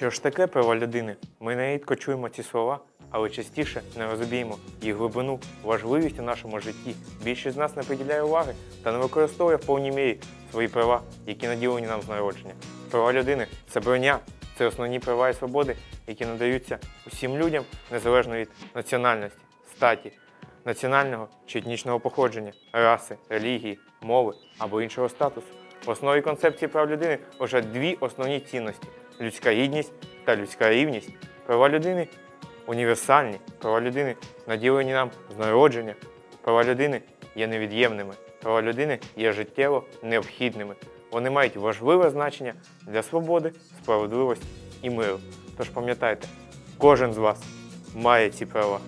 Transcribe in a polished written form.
Що ж таке права людини? Ми нерідко чуємо ці слова, але частіше не розуміємо їх глибину, важливість у нашому житті. Більшість з нас не приділяє уваги та не використовує в повній мірі свої права, які наділені нам з народження. Права людини – це броня, це основні права і свободи, які надаються усім людям, незалежно від національності, статі, національного чи етнічного походження, раси, релігії, мови або іншого статусу. В основі концепції прав людини лише дві основні цінності – людська гідність та людська рівність. Права людини універсальні, права людини наділені нам з народження, права людини є невід'ємними, права людини є життєво необхідними. Вони мають важливе значення для свободи, справедливості і миру. Тож пам'ятайте, кожен з вас має ці права.